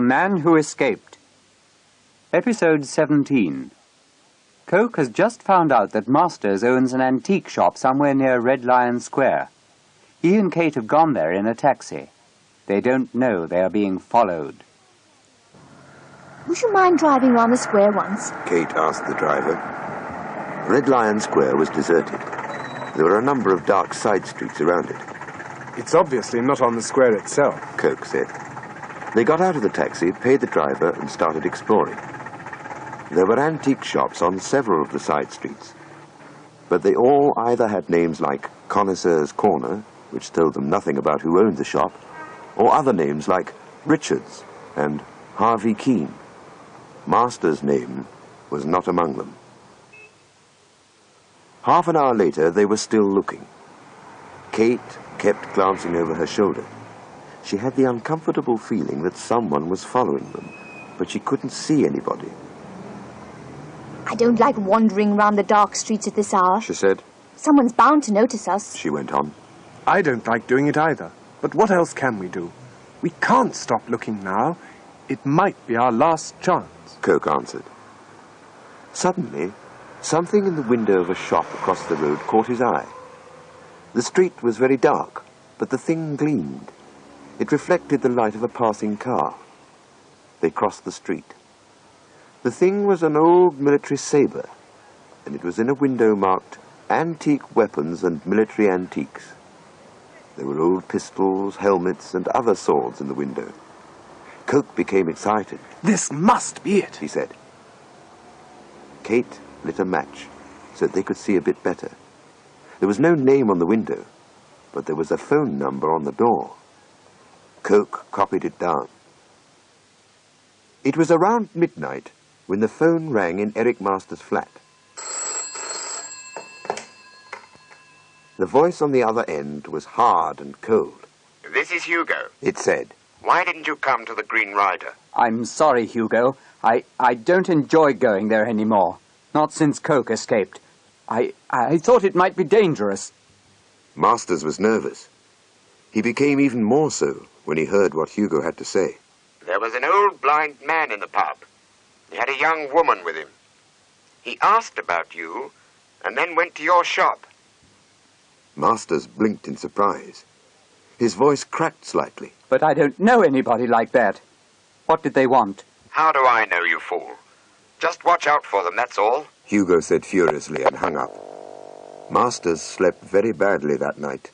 Man Who Escaped. Episode 17. Coke has just found out that Masters owns an antique shop somewhere near Red Lion Square. He and Kate have gone there in a taxi. They don't know they are being followed. Would you mind driving round the square once? Kate asked the driver. Red Lion Square was deserted. There were a number of dark side streets around it. It's obviously not on the square itself, Coke said. They got out of the taxi, paid the driver, and started exploring. There were antique shops on several of the side streets, but they all either had names like Connoisseur's Corner, which told them nothing about who owned the shop, or other names like Richards and Harvey Keene. Master's name was not among them. Half an hour later, they were still looking. Kate kept glancing over her shoulder. She had the uncomfortable feeling that someone was following them, but she couldn't see anybody. I don't like wandering round the dark streets at this hour, she said. Someone's bound to notice us, she went on. I don't like doing it either. But what else can we do? We can't stop looking now. It might be our last chance, Coke answered. Suddenly, something in the window of a shop across the road caught his eye. The street was very dark, but the thing gleamed. It reflected the light of a passing car. They crossed the street. The thing was an old military saber, and it was in a window marked Antique Weapons and Military Antiques. There were old pistols, helmets, and other swords in the window. Coke became excited. This must be it, he said. Kate lit a match so they could see a bit better. There was no name on the window, but there was a phone number on the door. Coke copied it down. It was around midnight when the phone rang in Eric Masters' flat. The voice on the other end was hard and cold. "This is Hugo," it said. "Why didn't you come to the Green Rider?" I'm sorry, Hugo. I don't enjoy going there anymore. Not since Coke escaped. I thought it might be dangerous. Masters was nervous. He became even more so when he heard what Hugo had to say. "There was an old blind man in the pub. He had a young woman with him. He asked about you and then went to your shop." Masters blinked in surprise. His voice cracked slightly. But I don't know anybody like that. What did they want? "How do I know, you fool? Just watch out for them, that's all." Hugo said furiously and hung up. Masters slept very badly that night.